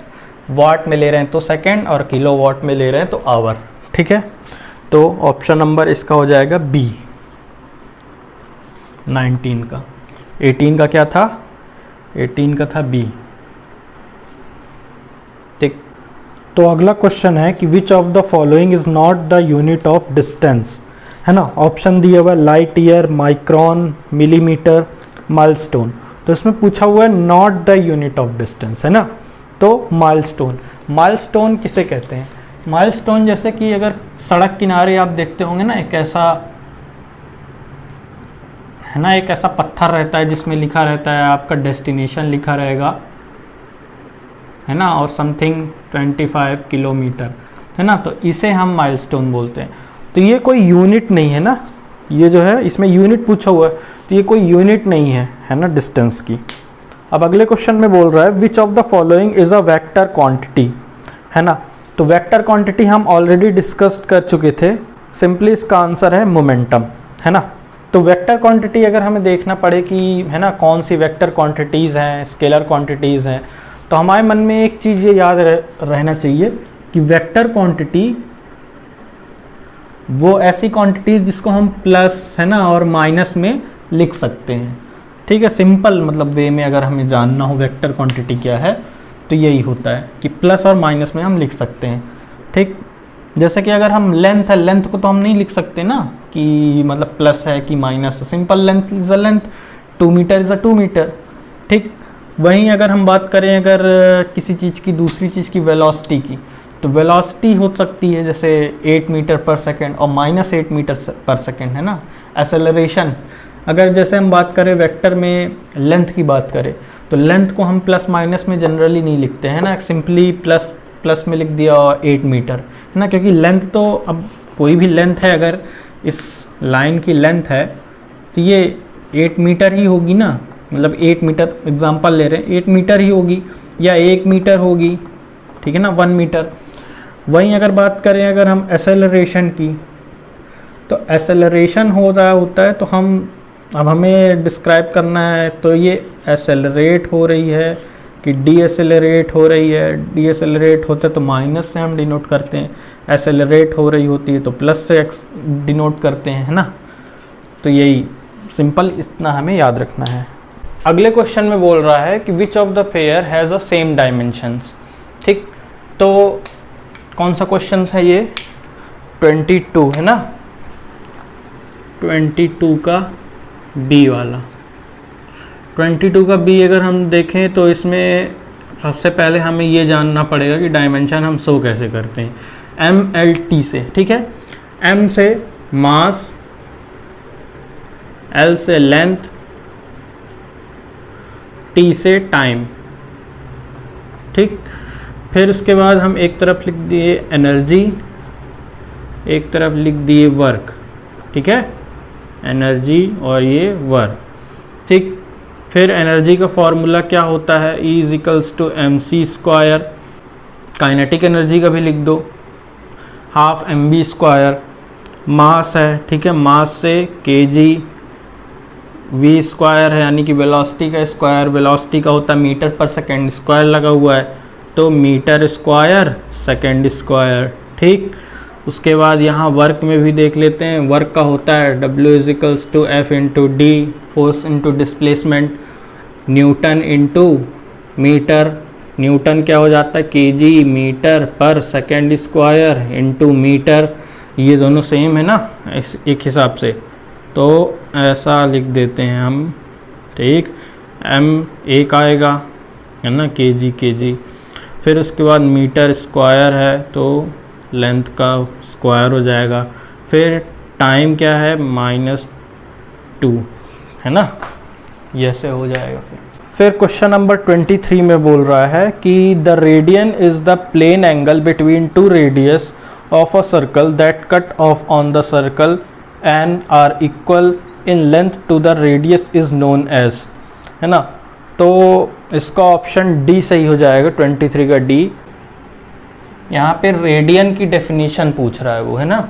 वाट में ले रहे हैं तो सेकंड, और किलोवाट में ले रहे हैं तो आवर, ठीक है। तो ऑप्शन नंबर इसका हो जाएगा बी 19 का। 18 का क्या था? 18 का था बी, ठीक। तो अगला क्वेश्चन है कि which of the following is not the unit of distance, है ना, ऑप्शन दिया हुआ है light year, micron, millimetre, milestone. तो इसमें पूछा हुआ है not the unit of distance, है ना, तो माइलस्टोन। माइलस्टोन किसे कहते हैं? माइलस्टोन जैसे कि अगर सड़क किनारे आप देखते होंगे ना, एक ऐसा, है ना, एक ऐसा पत्थर रहता है जिसमें लिखा रहता है आपका डेस्टिनेशन लिखा रहेगा, है ना, और समथिंग 25 किलोमीटर, है ना, तो इसे हम माइलस्टोन बोलते हैं। तो ये कोई यूनिट नहीं है ना, ये जो है इसमें यूनिट पूछा हुआ है, तो ये कोई यूनिट नहीं है ना डिस्टेंस की। अब अगले क्वेश्चन में बोल रहा है विच of the following is a vector quantity, है ना, तो वेक्टर क्वांटिटी हम ऑलरेडी डिस्कस कर चुके थे, सिंपली इसका आंसर है मोमेंटम, है ना। तो वेक्टर क्वांटिटी अगर हमें देखना पड़े कि, है ना, कौन सी वेक्टर क्वांटिटीज़ हैं, स्केलर क्वांटिटीज़ हैं, तो हमारे मन में एक चीज़ ये याद रहना चाहिए कि वेक्टर क्वांटिटी वो ऐसी क्वांटिटीज़ जिसको हम प्लस, है ना, और माइनस में लिख सकते हैं, ठीक है, सिंपल मतलब वे में अगर हमें जानना हो वेक्टर क्वांटिटी क्या है तो यही होता है कि प्लस और माइनस में हम लिख सकते हैं। ठीक, जैसे कि अगर हम लेंथ है, लेंथ को तो हम नहीं लिख सकते ना कि मतलब प्लस है कि माइनस है, simple length is a length, 2 metre is a 2 metre. ठीक, वहीं अगर हम बात करें अगर किसी चीज़ की दूसरी चीज़ की वेलोसिटी की, तो वेलोसिटी हो सकती है जैसे 8 मीटर पर सेकेंड और -8 मीटर पर सेकेंड, है ना। एक्सेलरेशन, अगर जैसे हम बात करें वेक्टर में लेंथ की बात करें तो लेंथ को हम प्लस माइनस में जनरली नहीं लिखते हैं ना, सिंपली प्लस प्लस में लिख दिया 8 मीटर, है ना, क्योंकि लेंथ तो अब कोई भी लेंथ है, अगर इस लाइन की लेंथ है तो ये 8 मीटर ही होगी ना, मतलब 8 मीटर एग्जांपल ले रहे हैं, 8 मीटर ही होगी या 1 मीटर होगी, ठीक है ना, 1 मीटर। वहीं अगर बात करें अगर हम एक्सेलरेशन की, तो एक्सेलरेशन हो रहा होता है तो हम अब हमें डिस्क्राइब करना है, तो ये एक्सेलरेट हो रही है कि डी एक्सेलरेट हो रही है। डी एक्सेलरेट होता है तो माइनस से हम डिनोट करते हैं, एक्सेलरेट हो रही होती है तो प्लस से डिनोट करते हैं, है ना। तो यही सिंपल इतना हमें याद रखना है। अगले क्वेश्चन में बोल रहा है कि which of the pair has a same dimensions. ठीक, तो कौन सा क्वेश्चन है ये, 22 है ना, 22 का बी वाला। 22 का बी अगर हम देखें तो इसमें सबसे पहले हमें ये जानना पड़ेगा कि डायमेंशन हम शो कैसे करते हैं, MLT से। ठीक है, M से मास, L से लेंथ, T से टाइम। ठीक, फिर उसके बाद हम एक तरफ लिख दिए एनर्जी, एक तरफ लिख दिए वर्क। ठीक है, एनर्जी और ये वर्क। ठीक, फिर एनर्जी का फॉर्मूला क्या होता है, E = mc²। काइनेटिक एनर्जी का भी लिख दो, ½ mv²। मास है, ठीक है, मास से kg, v² है यानी कि वेलोसिटी का स्क्वायर, वेलोसिटी का होता है मीटर पर सेकेंड, स्क्वायर लगा हुआ है तो मीटर स्क्वायर सेकेंड स्क्वायर। ठीक, उसके बाद यहाँ वर्क में भी देख लेते हैं, वर्क का होता है W = F × D, force into displacement, newton into metre. Newton क्या हो जाता है, kg मीटर पर सेकेंड स्क्वायर इंटू मीटर, ये दोनों सेम है ना एक हिसाब से, तो ऐसा लिख देते हैं हम। ठीक, m एक आएगा, है ना, kg। फिर उसके बाद मीटर स्क्वायर है तो लेंथ का स्क्वायर हो जाएगा। फिर टाइम क्या है, -2, है ना, ये से हो जाएगा। फिर क्वेश्चन नंबर 23 में बोल रहा है कि the radian is the plane angle between 2 radius of a circle that cut off on the circle and are equal in length to the radius is known as, है ना। तो इसका ऑप्शन डी सही हो जाएगा, 23 का डी। यहाँ पे रेडियन की डेफिनेशन पूछ रहा है वो, है ना।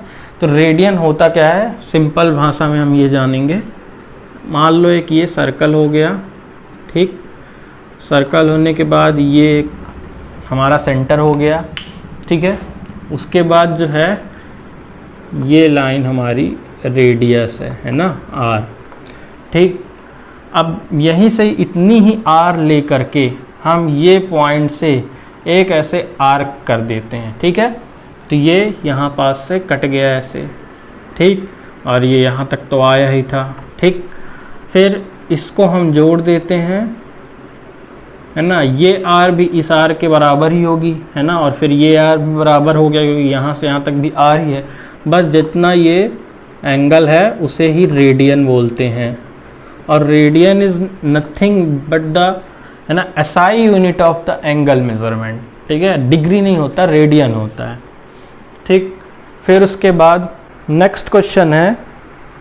तो रेडियन होता क्या है, सिंपल भाषा में हम ये जानेंगे। मान लो एक ये सर्कल हो गया, ठीक, सर्कल होने के बाद ये हमारा सेंटर हो गया, ठीक है। उसके बाद जो है ये लाइन हमारी रेडियस है ना, आर। ठीक, अब यहीं से इतनी ही आर ले करके हम ये पॉइंट से एक ऐसे आर्क कर देते हैं, ठीक है। तो ये यहाँ पास से कट गया ऐसे, ठीक, और ये यहाँ तक तो आया ही था, ठीक। फिर इसको हम जोड़ देते हैं, है ना। ये आर भी इस आर के बराबर ही होगी, है ना, और फिर ये आर भी बराबर हो गया क्योंकि यहाँ से यहाँ तक भी आर ही है। बस जितना ये एंगल है उसे ही रेडियन बोलते हैं। और radian is nothing but the, है ना, SI unit of the angle measurement, ठीक है। डिग्री नहीं होता, रेडियन होता है, ठीक। फिर उसके बाद नेक्स्ट क्वेश्चन है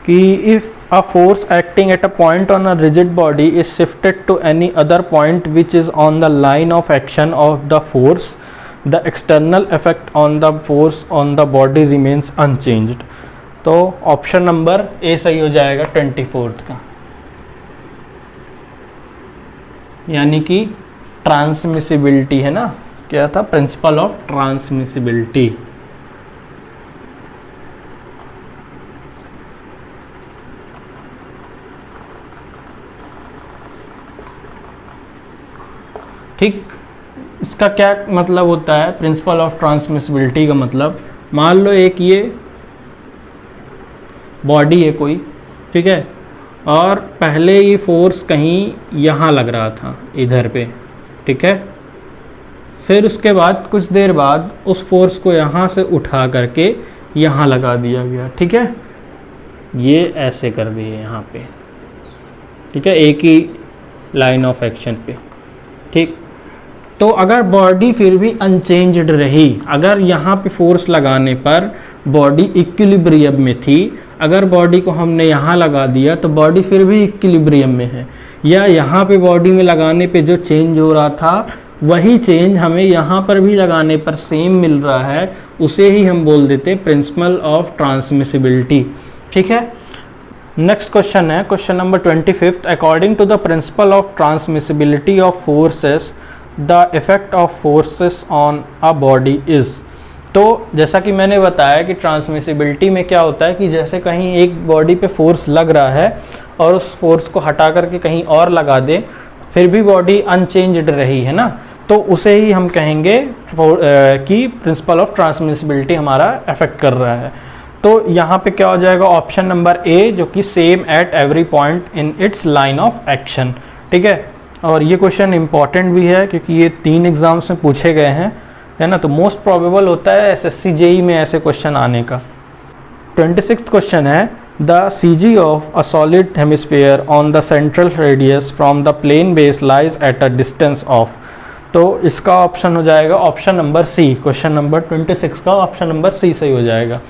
कि if a force acting at a point on a rigid body is shifted to any other point which is on the line of action of the force, the external effect on the force on the body remains unchanged. तो option number A सही हो जाएगा 24 का, यानी कि transmissibility, है ना। क्या था, प्रिंसिपल ऑफ ट्रांसमिसिबिलिटी। ठीक, इसका क्या मतलब होता है प्रिंसिपल ऑफ ट्रांसमिसिबिलिटी का मतलब, मान लो एक ये बॉडी है कोई, ठीक है, और पहले ये फोर्स कहीं यहाँ लग रहा था इधर पे, ठीक है, फिर उसके बाद कुछ देर बाद उस फोर्स को यहाँ से उठा करके यहाँ लगा दिया गया, ठीक है, ये ऐसे कर दिए यहाँ पे, ठीक है, एक ही लाइन ऑफ एक्शन पे, ठीक। तो अगर बॉडी फिर भी अनचेंज्ड रही, अगर यहाँ पे फोर्स लगाने पर बॉडी इक्विलिब्रियम में थी, अगर बॉडी को हमने यहाँ लगा दिया तो बॉडी फिर भी इक्विलिब्रियम में है, या यहाँ पे बॉडी में लगाने पे जो चेंज हो रहा था वही चेंज हमें यहाँ पर भी लगाने पर सेम मिल रहा है, उसे ही हम बोल देते प्रिंसिपल ऑफ ट्रांसमिसिबिलिटी, ठीक है। नेक्स्ट क्वेश्चन है question number 25। According to the principle of transmissibility of forces the effect of forces on a body is. तो जैसा कि मैंने बताया कि ट्रांसमिसिबिलिटी में क्या होता है कि जैसे कहीं एक बॉडी पे फोर्स लग रहा है और उस फोर्स को हटा करके कहीं और लगा दे, फिर भी बॉडी अनचेंज्ड रही है ना, तो उसे ही हम कहेंगे कि प्रिंसिपल ऑफ ट्रांसमिसिबिलिटी हमारा अफेक्ट कर रहा है। तो यहाँ पे क्या हो जाएगा, ऑप्शन नंबर ए, जो कि same at every point in its line of action, ठीक है। और ये क्वेश्चन इंपॉर्टेंट भी है क्योंकि ये 3 एग्जाम्स में पूछे गए हैं, है ना, तो मोस्ट प्रोबेबल होता है एसएससी जेई में ऐसे क्वेश्चन आने का। 26th क्वेश्चन है the CG of a solid hemisphere on the central radius from the plane base lies at a distance of. तो इसका ऑप्शन हो जाएगा option number C, question number 26 का ऑप्शन नंबर सी सही हो जाएगा,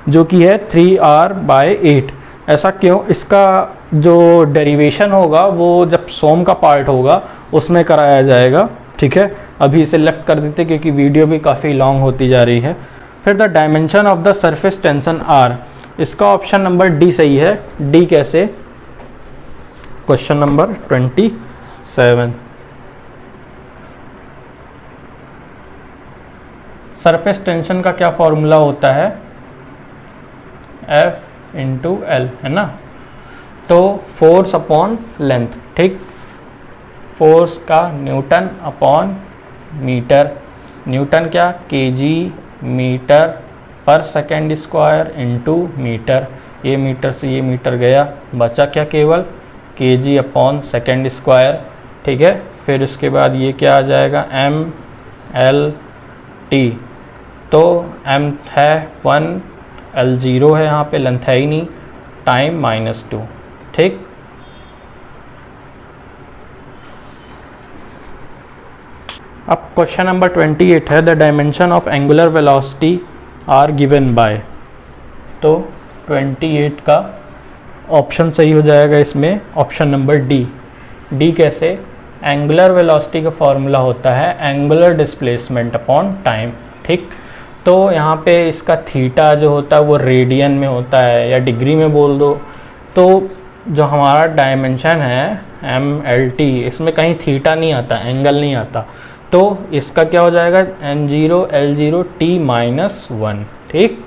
जो कि है 3r/8। ऐसा क्यों, इसका जो डेरिवेशन होगा वो जब सोम का पार्ट होगा उसमें कराया जाएगा, ठीक है। अभी इसे लेफ्ट कर देते क्योंकि वीडियो भी काफ़ी लॉन्ग होती जा रही है। फिर the dimension of the surface tension are, इसका ऑप्शन नंबर डी सही है। डी कैसे, क्वेश्चन नंबर 27। सरफेस टेंशन का क्या फॉर्मूला होता है, F/L, है ना, तो फोर्स अपॉन लेंथ, ठीक, फोर्स का न्यूटन अपॉन मीटर, न्यूटन क्या kg मीटर पर सेकेंड स्क्वायर इनटू मीटर, ये मीटर से ये मीटर गया, बचा क्या केवल kg अपॉन सेकेंड स्क्वायर, ठीक है। फिर उसके बाद ये क्या आ जाएगा mL/t, तो m है 1, L 0 है, यहाँ पे लेंथ है ही नहीं, टाइम -2, ठीक। अब क्वेश्चन नंबर 28 है the dimension of angular velocity are given by. तो 28 का ऑप्शन सही हो जाएगा इसमें ऑप्शन नंबर डी। डी कैसे, एंगुलर वेलोसिटी का फॉर्मूला होता है एंगुलर डिस्प्लेसमेंट अपॉन टाइम, ठीक। तो यहाँ पे इसका थीटा जो होता है वो रेडियन में होता है या डिग्री में बोल दो, तो जो हमारा डायमेंशन है mL/t, इसमें कहीं थीटा नहीं आता, एंगल नहीं आता, तो इसका क्या हो जाएगा n0 L0 t-1, ठीक।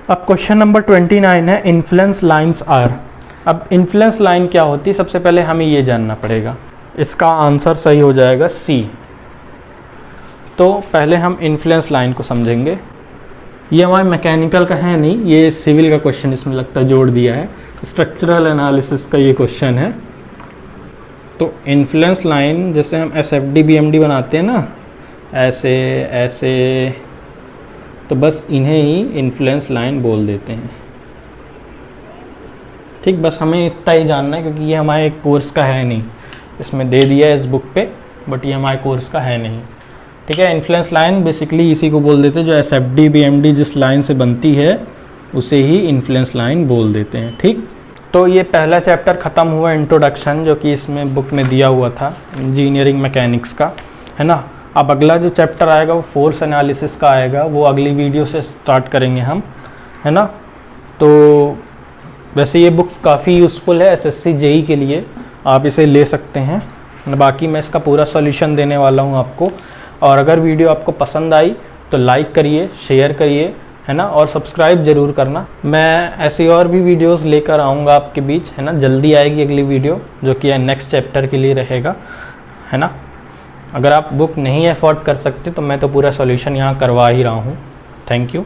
अब क्वेश्चन नंबर 29 है इन्फ्लुएंस लाइंस आर। अब इन्फ्लुएंस लाइन क्या होती है, सबसे पहले हमें ये जानना पड़ेगा, इसका आंसर सही हो जाएगा सी। तो पहले हम इन्फ्लुएंस लाइन को समझेंगे, ये हमारे मैकेनिकल का है नहीं, ये सिविल का क्वेश्चन इसमें लगता है जोड़ दिया है, स्ट्रक्चरल एनालिसिस का ये क्वेश्चन है। तो इन्फ्लुएंस लाइन जैसे हम SFD BMD बनाते हैं ना, ऐसे ऐसे, तो बस इन्हें ही इन्फ्लुएंस लाइन बोल देते हैं, ठीक। बस हमें इतना ही जानना है क्योंकि ये हमारे कोर्स का है नहीं, इसमें दे दिया है इस बुक पे, बट ये हमारे कोर्स का है नहीं, ठीक है। इन्फ्लुएंस लाइन बेसिकली इसी को बोल देते हैं, जो SFD BMD जिस लाइन से बनती है उसे ही इन्फ्लुएंस लाइन बोल देते हैं, ठीक। तो ये पहला चैप्टर ख़त्म हुआ इंट्रोडक्शन, जो कि इसमें बुक में दिया हुआ था इंजीनियरिंग मैकेनिक्स का, है ना। अब अगला जो चैप्टर आएगा वो फोर्स एनालिसिस का आएगा, वो अगली वीडियो से स्टार्ट करेंगे हम, है ना। तो वैसे ये बुक काफ़ी यूज़फुल है SSC JEE के लिए, आप इसे ले सकते हैं। बाकी मैं इसका पूरा सॉल्यूशन देने वाला हूँ आपको, और अगर वीडियो आपको पसंद आई तो लाइक करिए, शेयर करिए है ना, और सब्सक्राइब ज़रूर करना। मैं ऐसी और भी वीडियोस लेकर आऊँगा आपके बीच, है ना। जल्दी आएगी अगली वीडियो जो कि नेक्स्ट चैप्टर के लिए रहेगा, है ना। अगर आप बुक नहीं अफोर्ड कर सकते तो मैं तो पूरा सॉल्यूशन यहाँ करवा ही रहा हूँ। Thank you.